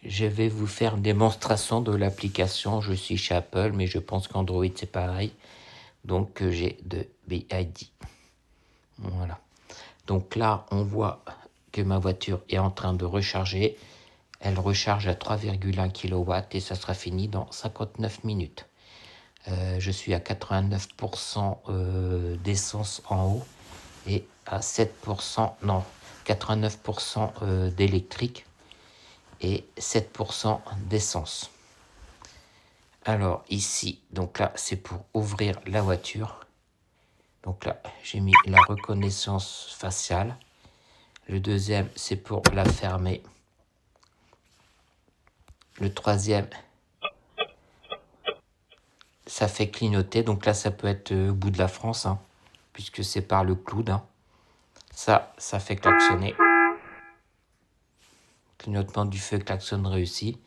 Je vais vous faire une démonstration de l'application. Je suis chez Apple, mais je pense qu'Android c'est pareil. Donc j'ai de BID. Voilà. Donc là, on voit que ma voiture est en train de recharger. Elle recharge à 3,1 kW et ça sera fini dans 59 minutes. Je suis à 89% d'essence en haut et à 7%, non, 89% d'électrique et 7% d'essence. Alors ici, donc là, c'est pour ouvrir la voiture. Donc là, j'ai mis la reconnaissance faciale. Le deuxième, c'est pour la fermer. Le troisième, ça fait clignoter. Donc là, ça peut être au bout de la France, hein, puisque c'est par le cloud. Hein. Ça fait klaxonner. Clignotement du feu, klaxon réussi.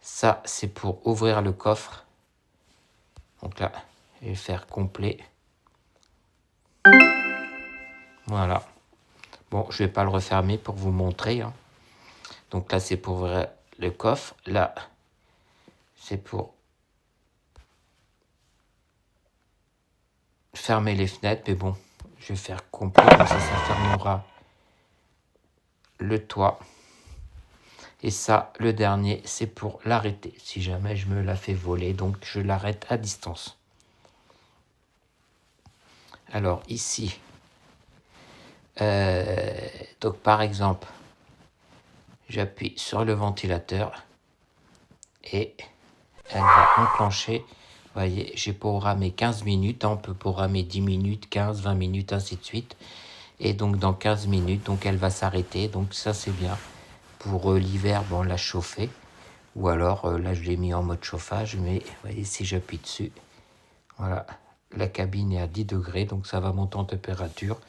Ça, c'est pour ouvrir le coffre. Donc là, je vais faire complet. Voilà. Bon, je vais pas le refermer pour vous montrer. Hein. Donc là, c'est pour ouvrir le coffre. Là, c'est pour fermer les fenêtres. Mais bon, je vais faire complet. Comme ça fermera le toit. Et ça, le dernier, c'est pour l'arrêter. Si jamais je me la fais voler, donc je l'arrête à distance. Alors ici, donc par exemple, j'appuie sur le ventilateur et elle va enclencher. Vous voyez, j'ai programmé 15 minutes, on peut programmer 10 minutes, 15, 20 minutes, ainsi de suite. Et donc dans 15 minutes, donc elle va s'arrêter. Donc ça c'est bien. Pour l'hiver, bon, la chauffer. Ou alors, là je l'ai mis en mode chauffage, mais vous voyez, si j'appuie dessus, voilà, la cabine est à 10 degrés, donc ça va monter en température.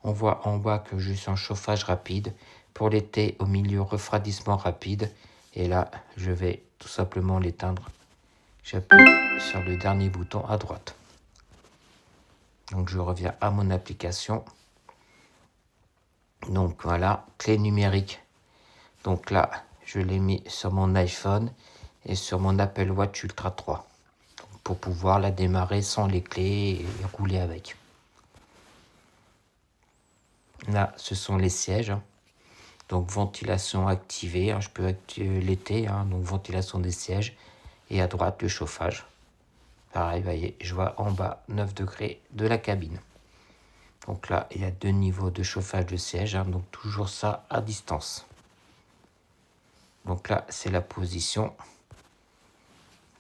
On voit en bas que je suis en chauffage rapide. Pour l'été, au milieu, refroidissement rapide. Et là, je vais tout simplement l'éteindre. J'appuie sur le dernier bouton à droite. Donc, je reviens à mon application. Donc, voilà, clé numérique. Donc là, je l'ai mis sur mon iPhone et sur mon Apple Watch Ultra 3. Donc, pour pouvoir la démarrer sans les clés et rouler avec. Là, ce sont les sièges. Donc, ventilation activée. Je peux activer l'été, donc ventilation des sièges. Et à droite, le chauffage. Pareil, vous voyez, je vois en bas 9 degrés de la cabine. Donc là, il y a 2 niveaux de chauffage de siège. Donc, toujours ça à distance. Donc là, c'est la position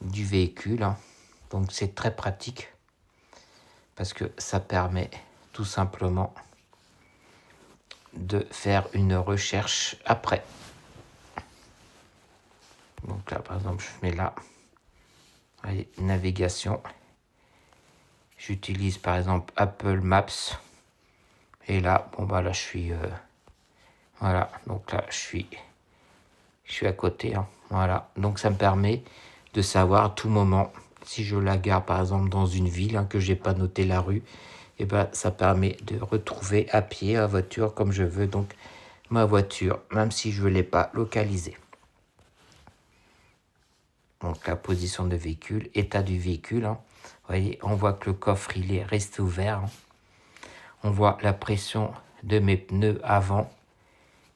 du véhicule. Donc, c'est très pratique. Parce que ça permet tout simplement de faire une recherche après. Donc là, par exemple, je mets là, allez, navigation. J'utilise par exemple Apple Maps. Et là, bon bah là, je suis, voilà, donc là, je suis à côté. Voilà, donc ça me permet de savoir à tout moment, si je la gare par exemple dans une ville, que j'ai pas noté la rue, et ben ça permet de retrouver à pied, à voiture, comme je veux, donc ma voiture, même si je ne l'ai pas localisée. Donc la position de véhicule, état du véhicule. Vous voyez, on voit que le coffre il est resté ouvert. On voit la pression de mes pneus avant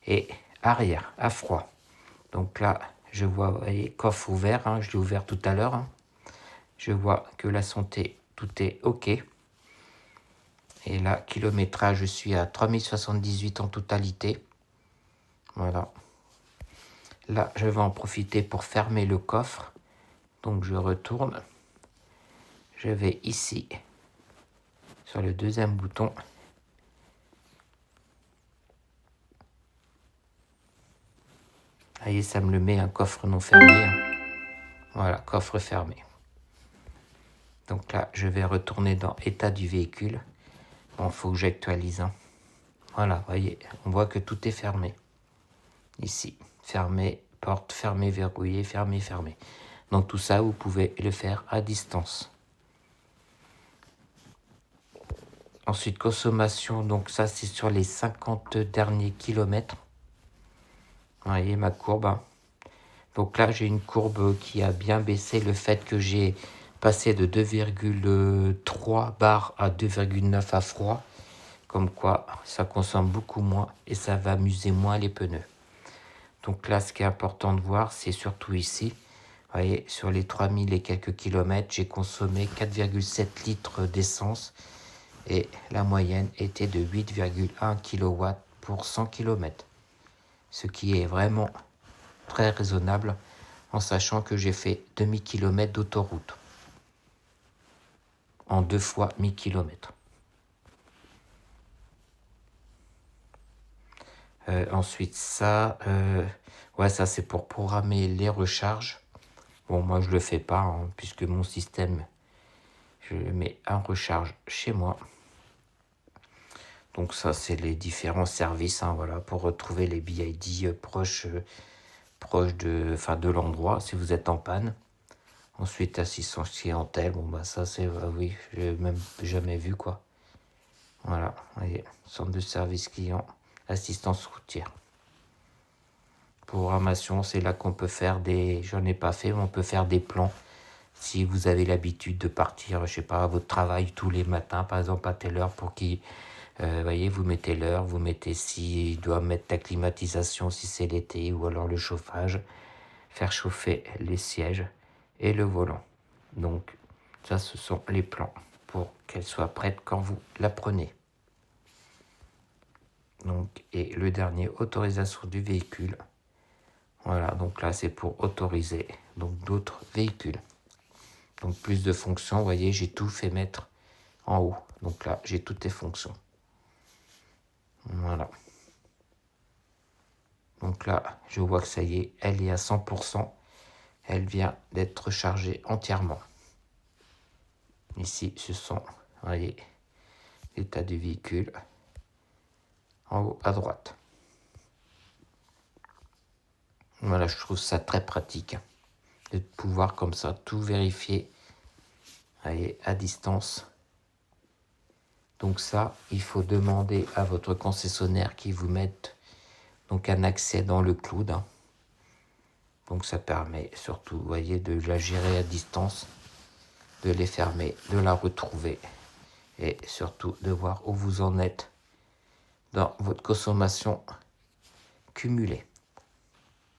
et arrière à froid. Donc là, je vois, vous voyez, coffre ouvert. Je l'ai ouvert tout à l'heure. Je vois que la santé, tout est OK. Et là, kilométrage, je suis à 3078 en totalité. Voilà. Là, je vais en profiter pour fermer le coffre. Donc, je retourne. Je vais ici, sur le deuxième bouton. Vous voyez, ça me le met un coffre non fermé. Voilà, coffre fermé. Donc là, je vais retourner dans état du véhicule. Bon, il faut que j'actualise. Voilà, vous voyez, on voit que tout est fermé. Ici, fermé, porte fermée, verrouillée, fermé, fermé. Donc tout ça, vous pouvez le faire à distance. Ensuite, consommation, donc ça, c'est sur les 50 derniers kilomètres. Vous voyez ma courbe. Donc là, j'ai une courbe qui a bien baissé. Le fait que j'ai passé de 2,3 bar à 2,9 à froid, comme quoi ça consomme beaucoup moins et ça va amuser moins les pneus. Donc là, ce qui est important de voir, c'est surtout ici. Vous voyez, sur les 3000 et quelques kilomètres, j'ai consommé 4,7 litres d'essence et la moyenne était de 8,1 kW pour 100 km. Ce qui est vraiment très raisonnable en sachant que j'ai fait demi-kilomètre d'autoroute en 2 fois 1000 km. Ensuite, ça, ouais, ça c'est pour programmer les recharges. Bon, moi je le fais pas, hein, puisque mon système, je le mets en recharge chez moi. Donc ça, c'est les différents services, hein, voilà, pour retrouver les BID proches de l'endroit, si vous êtes en panne. Ensuite, assistance clientèle, bon bah ça c'est, oui, j'ai même jamais vu quoi. Voilà, vous voyez, centre de service client, assistance routière. Programmation, c'est là qu'on peut faire j'en ai pas fait, mais on peut faire des plans. Si vous avez l'habitude de partir, je sais pas, à votre travail tous les matins, par exemple à telle heure pour qui, voyez, vous mettez l'heure, vous mettez s'il doit mettre la climatisation si c'est l'été ou alors le chauffage, faire chauffer les sièges et le volant. Donc ça, ce sont les plans pour qu'elle soit prête quand vous la prenez. Donc, et le dernier, autorisation du véhicule. Voilà, donc là c'est pour autoriser donc d'autres véhicules. Donc plus de fonctions, vous voyez, j'ai tout fait mettre en haut. Donc là, j'ai toutes les fonctions. Voilà. Donc là, je vois que ça y est, elle est à 100%. Elle vient d'être chargée entièrement. Ici, ce sont, vous voyez, l'état du véhicule. En haut à droite. Voilà, je trouve ça très pratique de pouvoir comme ça tout vérifier, voyez, à distance. Donc ça, il faut demander à votre concessionnaire qui vous mette donc un accès dans le cloud. Hein. Donc ça permet surtout, vous voyez, de la gérer à distance, de les fermer, de la retrouver et surtout de voir où vous en êtes dans votre consommation cumulée.